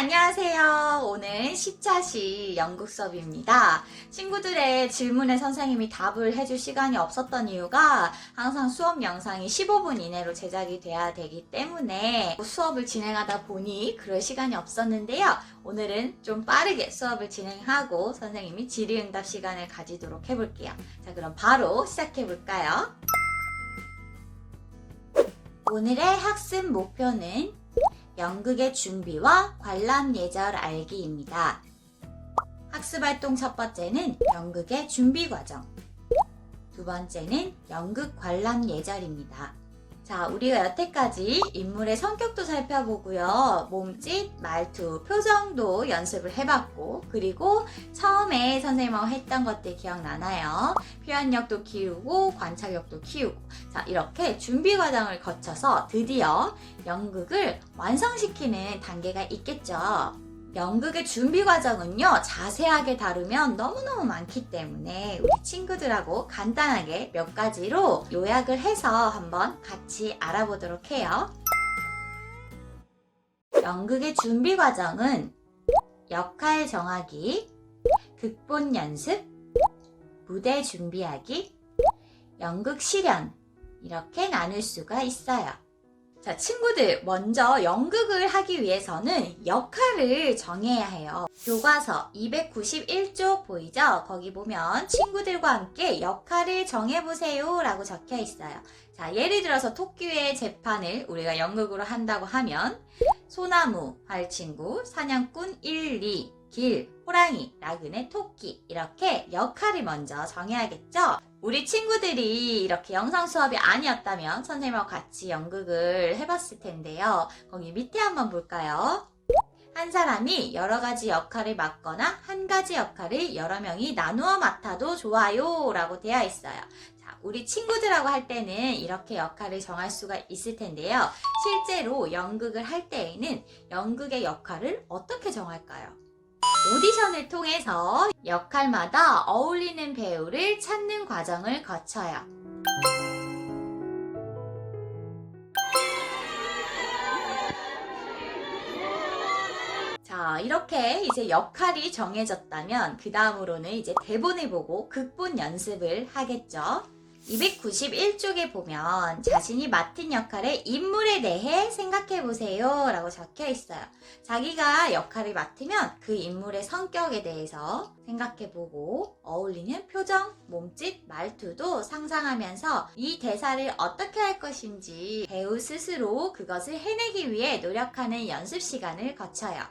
안녕하세요. 오늘 10차시 연극 수업입니다. 친구들의 질문에 선생님이 답을 해줄 시간이 없었던 이유가 항상 수업 영상이 15분 이내로 제작이 돼야 되기 때문에 수업을 진행하다 보니 그럴 시간이 없었는데요. 오늘은 좀 빠르게 수업을 진행하고 선생님이 질의응답 시간을 가지도록 해볼게요. 자, 그럼 바로 시작해볼까요? 오늘의 학습 목표는 연극의 준비와 관람 예절 알기입니다. 학습활동 첫 번째는 연극의 준비 과정, 두 번째는 연극 관람 예절입니다. 자, 우리가 여태까지 인물의 성격도 살펴보고요. 몸짓, 말투, 표정도 연습을 해봤고, 그리고 처음에 선생님하고 했던 것들 기억나나요? 표현력도 키우고 관찰력도 키우고, 자, 이렇게 준비 과정을 거쳐서 드디어 연극을 완성시키는 단계가 있겠죠. 연극의 준비 과정은요, 자세하게 다루면 너무너무 많기 때문에 우리 친구들하고 간단하게 몇 가지로 요약을 해서 한번 같이 알아보도록 해요. 연극의 준비 과정은 역할 정하기, 극본 연습, 무대 준비하기, 연극 실현, 이렇게 나눌 수가 있어요. 자, 친구들, 먼저 연극을 하기 위해서는 역할을 정해야 해요. 교과서 291쪽 보이죠? 거기 보면 친구들과 함께 역할을 정해보세요 라고 적혀 있어요. 자, 예를 들어서 토끼의 재판을 우리가 연극으로 한다고 하면 소나무 할 친구, 사냥꾼 1, 2, 길, 호랑이, 나그네, 토끼, 이렇게 역할을 먼저 정해야겠죠? 우리 친구들이 이렇게 영상 수업이 아니었다면 선생님하고 같이 연극을 해봤을 텐데요. 거기 밑에 한번 볼까요? 한 사람이 여러 가지 역할을 맡거나 한 가지 역할을 여러 명이 나누어 맡아도 좋아요 라고 되어 있어요. 자, 우리 친구들하고 할 때는 이렇게 역할을 정할 수가 있을 텐데요. 실제로 연극을 할 때에는 연극의 역할을 어떻게 정할까요? 오디션을 통해서 역할마다 어울리는 배우를 찾는 과정을 거쳐요. 자, 이렇게 이제 역할이 정해졌다면 그 다음으로는 이제 대본을 보고 극본 연습을 하겠죠. 291쪽에 보면 자신이 맡은 역할의 인물에 대해 생각해보세요 라고 적혀 있어요. 자기가 역할을 맡으면 그 인물의 성격에 대해서 생각해보고 어울리는 표정, 몸짓, 말투도 상상하면서 이 대사를 어떻게 할 것인지 배우 스스로 그것을 해내기 위해 노력하는 연습 시간을 거쳐요.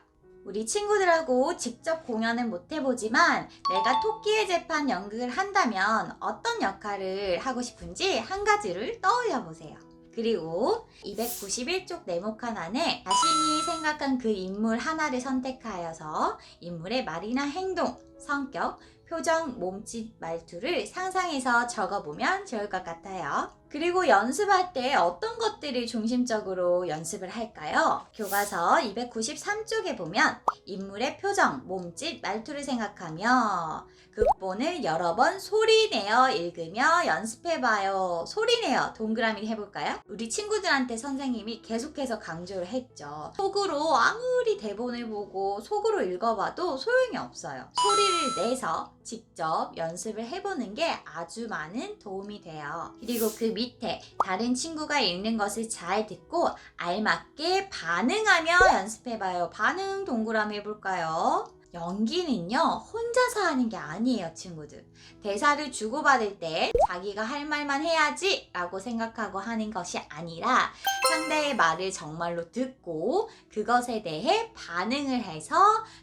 우리 친구들하고 직접 공연은 못 해보지만 내가 토끼의 재판 연극을 한다면 어떤 역할을 하고 싶은지 한 가지를 떠올려 보세요. 그리고 291쪽 네모칸 안에 자신이 생각한 그 인물 하나를 선택하여서 인물의 말이나 행동, 성격, 표정, 몸짓, 말투를 상상해서 적어보면 좋을 것 같아요. 그리고 연습할 때 어떤 것들을 중심적으로 연습을 할까요? 교과서 293쪽에 보면 인물의 표정, 몸짓, 말투를 생각하며 극본을 여러 번 소리내어 읽으며 연습해봐요. 소리내어 동그라미 해볼까요? 우리 친구들한테 선생님이 계속해서 강조를 했죠. 속으로 아무리 대본을 보고 속으로 읽어봐도 소용이 없어요. 소리를 내서 직접 연습을 해보는 게 아주 많은 도움이 돼요. 그리고 그 밑에 다른 친구가 읽는 것을 잘 듣고 알맞게 반응하며 연습해봐요. 반응 동그라미 해볼까요? 연기는요, 혼자서 하는 게 아니에요, 친구들. 대사를 주고받을 때 자기가 할 말만 해야지 라고 생각하고 하는 것이 아니라 상대의 말을 정말로 듣고 그것에 대해 반응을 해서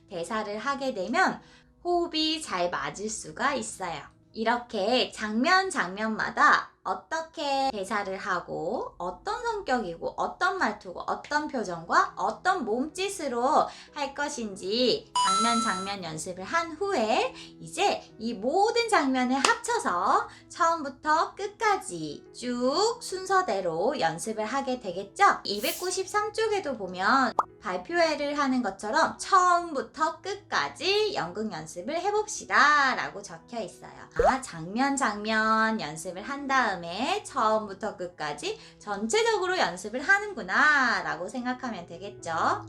대사를 하게 되면 호흡이 잘 맞을 수가 있어요. 이렇게 장면마다 어떻게 대사를 하고 어떤 성격이고 어떤 말투고 어떤 표정과 어떤 몸짓으로 할 것인지 장면 연습을 한 후에 이제 이 모든 장면을 합쳐서 처음부터 끝까지 쭉 순서대로 연습을 하게 되겠죠? 293쪽에도 보면 발표회를 하는 것처럼 처음부터 끝까지 연극 연습을 해봅시다 라고 적혀 있어요. 장면 연습을 한 다음에 처음부터 끝까지 전체적으로 연습을 하는구나 라고 생각하면 되겠죠.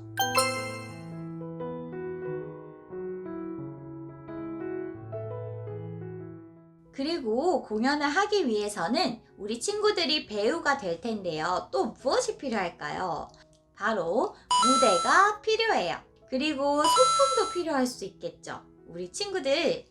그리고 공연을 하기 위해서는 우리 친구들이 배우가 될 텐데요. 또 무엇이 필요할까요? 바로 무대가 필요해요. 그리고 소품도 필요할 수 있겠죠. 우리 친구들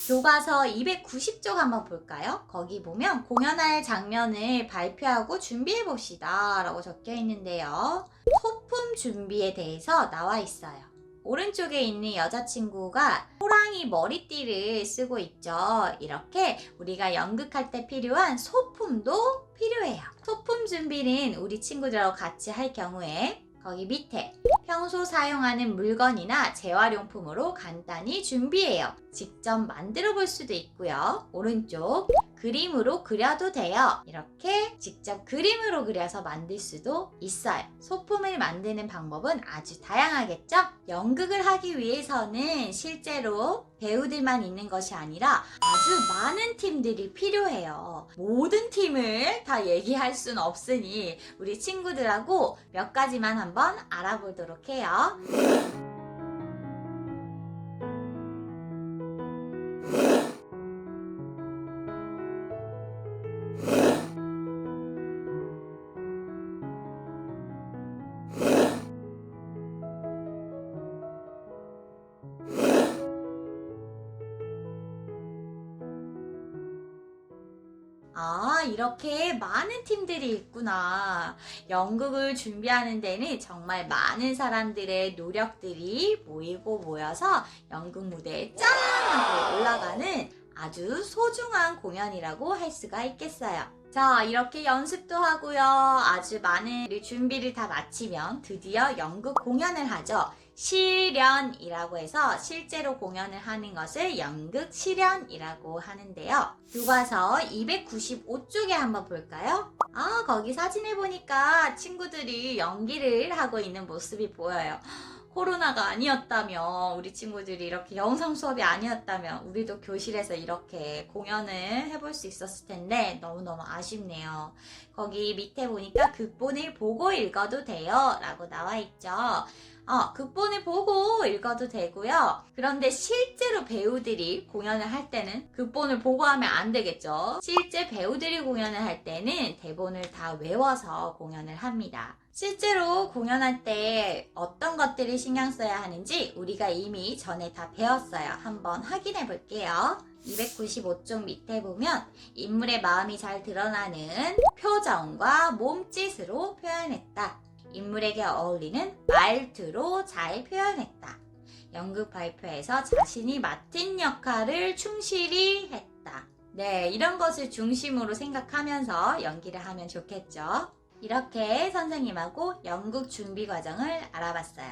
교과서 290쪽 한번 볼까요? 거기 보면 공연할 장면을 발표하고 준비해 봅시다 라고 적혀 있는데요. 소품 준비에 대해서 나와 있어요. 오른쪽에 있는 여자친구가 호랑이 머리띠를 쓰고 있죠. 이렇게 우리가 연극할 때 필요한 소품도 필요해요. 소품 준비는 우리 친구들하고 같이 할 경우에 거기 밑에 평소 사용하는 물건이나 재활용품으로 간단히 준비해요. 직접 만들어 볼 수도 있고요. 오른쪽 그림으로 그려도 돼요. 이렇게 직접 그림으로 그려서 만들 수도 있어요. 소품을 만드는 방법은 아주 다양하겠죠? 연극을 하기 위해서는 실제로 배우들만 있는 것이 아니라 아주 많은 팀들이 필요해요. 모든 팀을 다 얘기할 수는 없으니 우리 친구들하고 몇 가지만 한번 알아보도록 해요. 아, 이렇게 많은 팀들이 있구나. 연극을 준비하는 데는 정말 많은 사람들의 노력들이 모이고 모여서 연극 무대에 짠! 하고 올라가는 아주 소중한 공연이라고 할 수가 있겠어요. 자, 이렇게 연습도 하고요. 아주 많은 준비를 다 마치면 드디어 연극 공연을 하죠. 실연이라고 해서 실제로 공연을 하는 것을 연극 실연이라고 하는데요. 교과서 295쪽에 한번 볼까요? 아, 거기 사진을 보니까 친구들이 연기를 하고 있는 모습이 보여요. 코로나가 아니었다면, 우리 친구들이 이렇게 영상 수업이 아니었다면 우리도 교실에서 이렇게 공연을 해볼 수 있었을 텐데 너무너무 아쉽네요. 거기 밑에 보니까 극본을 보고 읽어도 돼요 라고 나와 있죠. 극본을 보고 읽어도 되고요. 그런데 실제로 배우들이 공연을 할 때는 극본을 보고 하면 안 되겠죠. 실제 배우들이 공연을 할 때는 대본을 다 외워서 공연을 합니다. 실제로 공연할 때 어떤 것들을 신경 써야 하는지 우리가 이미 전에 다 배웠어요. 한번 확인해 볼게요. 295쪽 밑에 보면 인물의 마음이 잘 드러나는 표정과 몸짓으로 표현했다. 인물에게 어울리는 말투로 잘 표현했다. 연극 발표에서 자신이 맡은 역할을 충실히 했다. 네, 이런 것을 중심으로 생각하면서 연기를 하면 좋겠죠. 이렇게 선생님하고 연극 준비 과정을 알아봤어요.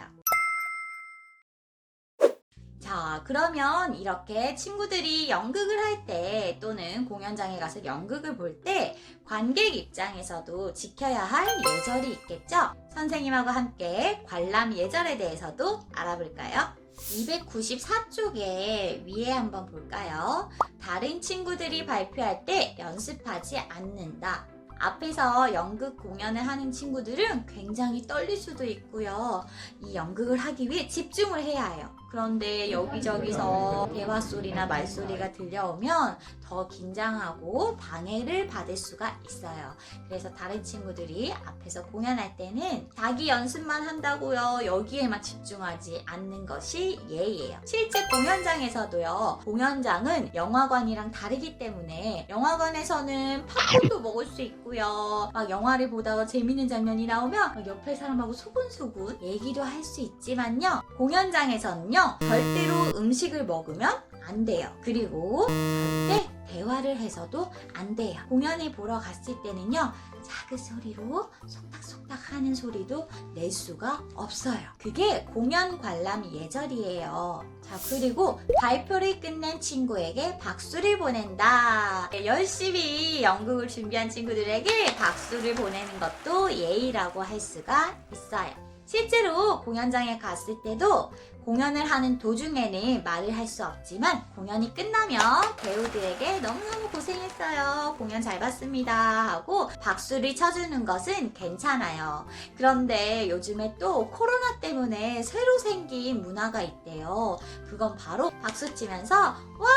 자, 그러면 이렇게 친구들이 연극을 할 때 또는 공연장에 가서 연극을 볼 때 관객 입장에서도 지켜야 할 예절이 있겠죠? 선생님하고 함께 관람 예절에 대해서도 알아볼까요? 294쪽에 위에 한번 볼까요? 다른 친구들이 발표할 때 연습하지 않는다. 앞에서 연극 공연을 하는 친구들은 굉장히 떨릴 수도 있고요. 이 연극을 하기 위해 집중을 해야 해요. 그런데 여기저기서 대화 소리나 말소리가 들려오면 더 긴장하고 방해를 받을 수가 있어요. 그래서 다른 친구들이 앞에서 공연할 때는 자기 연습만 한다고요. 여기에만 집중하지 않는 것이 예의예요. 실제 공연장에서도요. 공연장은 영화관이랑 다르기 때문에 영화관에서는 팝콘도 먹을 수 있고요. 막 영화를 보다가 재밌는 장면이 나오면 막 옆에 사람하고 소곤소곤 얘기도 할 수 있지만요. 공연장에서는요. 절대로 음식을 먹으면 안 돼요. 그리고 절대 대화를 해서도 안 돼요. 공연을 보러 갔을 때는요. 작은 소리로 속닥속닥 하는 소리도 낼 수가 없어요. 그게 공연 관람 예절이에요. 자, 그리고 발표를 끝낸 친구에게 박수를 보낸다. 열심히 연극을 준비한 친구들에게 박수를 보내는 것도 예의라고 할 수가 있어요. 실제로 공연장에 갔을 때도 공연을 하는 도중에는 말을 할 수 없지만 공연이 끝나면 배우들에게 너무너무 고생했어요. 공연 잘 봤습니다. 하고 박수를 쳐주는 것은 괜찮아요. 그런데 요즘에 또 코로나 때문에 새로 생긴 문화가 있대요. 그건 바로 박수 치면서 와!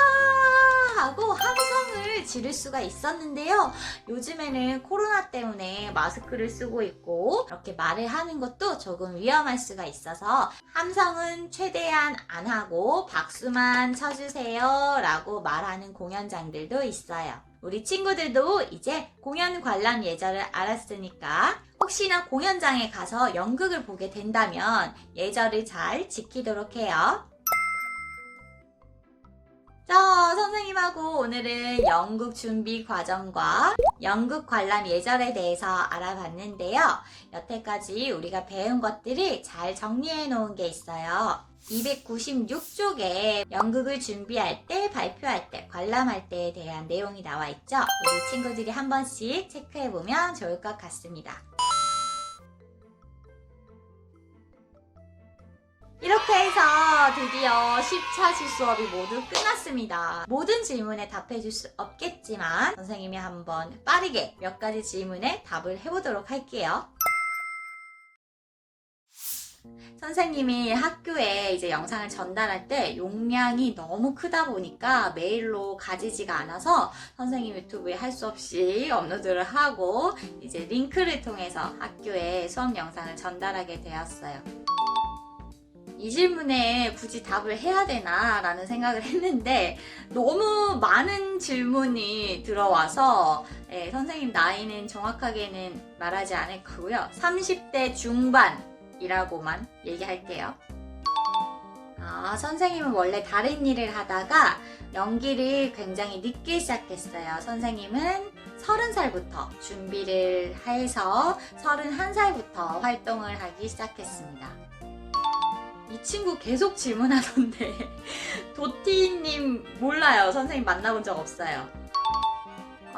하고 함성을 지를 수가 있었는데요. 요즘에는 코로나 때문에 마스크를 쓰고 있고 이렇게 말을 하는 것도 조금 위험할 수가 있어서 함성은 최대한 안 하고 박수만 쳐주세요 라고 말하는 공연장들도 있어요. 우리 친구들도 이제 공연 관람 예절을 알았으니까 혹시나 공연장에 가서 연극을 보게 된다면 예절을 잘 지키도록 해요. 자, 선생님하고 오늘은 연극 준비 과정과 연극 관람 예절에 대해서 알아봤는데요. 여태까지 우리가 배운 것들을 잘 정리해 놓은 게 있어요. 296쪽에 연극을 준비할 때, 발표할 때, 관람할 때에 대한 내용이 나와 있죠. 우리 친구들이 한 번씩 체크해보면 좋을 것 같습니다. 이렇게 해서 드디어 10차시 수업이 모두 끝났습니다. 모든 질문에 답해줄 수 없겠지만 선생님이 한번 빠르게 몇 가지 질문에 답을 해보도록 할게요. 선생님이 학교에 이제 영상을 전달할 때 용량이 너무 크다 보니까 메일로 가지지가 않아서 선생님 유튜브에 할 수 없이 업로드를 하고 이제 링크를 통해서 학교에 수업 영상을 전달하게 되었어요. 이 질문에 굳이 답을 해야 되나 라는 생각을 했는데 너무 많은 질문이 들어와서 선생님 나이는 정확하게는 말하지 않을 거고요. 30대 중반이라고만 얘기할게요. 선생님은 원래 다른 일을 하다가 연기를 굉장히 늦게 시작했어요. 선생님은 30살부터 준비를 해서 31살부터 활동을 하기 시작했습니다. 이 친구 계속 질문하던데 도티님 몰라요. 선생님 만나본 적 없어요.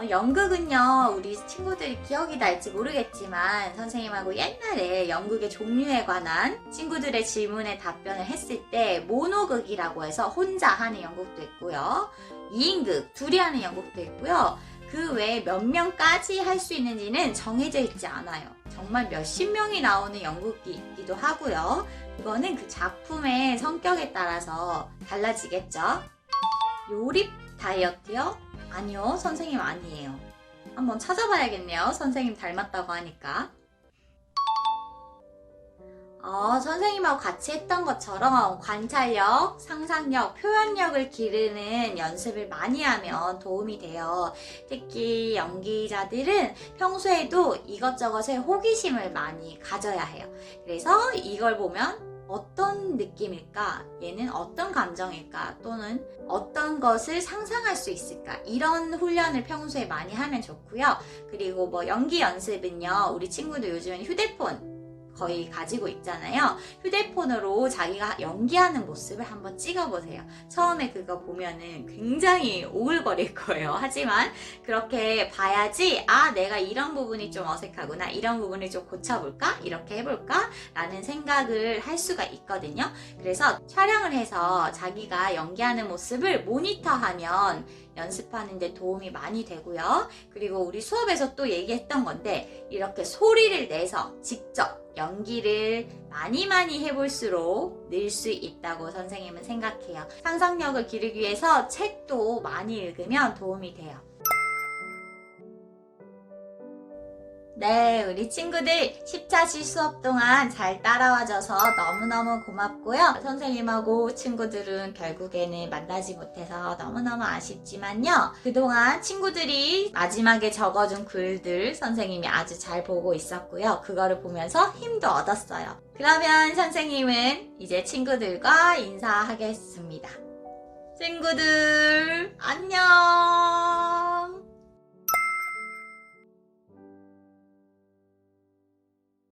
연극은요, 우리 친구들이 기억이 날지 모르겠지만 선생님하고 옛날에 연극의 종류에 관한 친구들의 질문에 답변을 했을 때 모노극이라고 해서 혼자 하는 연극도 있고요, 2인극 둘이 하는 연극도 있고요, 그 외에 몇 명까지 할 수 있는지는 정해져 있지 않아요. 정말 몇십 명이 나오는 연극이 있기도 하고요. 이거는 그 작품의 성격에 따라서 달라지겠죠. 요리 다이어트요? 아니요, 선생님 아니에요. 한번 찾아봐야겠네요. 선생님 닮았다고 하니까. 선생님하고 같이 했던 것처럼 관찰력, 상상력, 표현력을 기르는 연습을 많이 하면 도움이 돼요. 특히 연기자들은 평소에도 이것저것에 호기심을 많이 가져야 해요. 그래서 이걸 보면 어떤 느낌일까? 얘는 어떤 감정일까? 또는 어떤 것을 상상할 수 있을까? 이런 훈련을 평소에 많이 하면 좋고요. 그리고 뭐 연기 연습은요, 우리 친구들 요즘엔 휴대폰 거의 가지고 있잖아요. 휴대폰으로 자기가 연기하는 모습을 한번 찍어보세요. 처음에 그거 보면은 굉장히 오글거릴 거예요. 하지만 그렇게 봐야지 내가 이런 부분이 좀 어색하구나, 이런 부분을 좀 고쳐볼까, 이렇게 해볼까 라는 생각을 할 수가 있거든요. 그래서 촬영을 해서 자기가 연기하는 모습을 모니터하면 연습하는 데 도움이 많이 되고요. 그리고 우리 수업에서 또 얘기했던 건데 이렇게 소리를 내서 직접 연기를 많이 해볼수록 늘 수 있다고 선생님은 생각해요. 상상력을 기르기 위해서 책도 많이 읽으면 도움이 돼요. 네, 우리 친구들 10차시 수업 동안 잘 따라와줘서 너무너무 고맙고요. 선생님하고 친구들은 결국에는 만나지 못해서 너무너무 아쉽지만요. 그동안 친구들이 마지막에 적어준 글들 선생님이 아주 잘 보고 있었고요. 그거를 보면서 힘도 얻었어요. 그러면 선생님은 이제 친구들과 인사하겠습니다. 친구들, 안녕!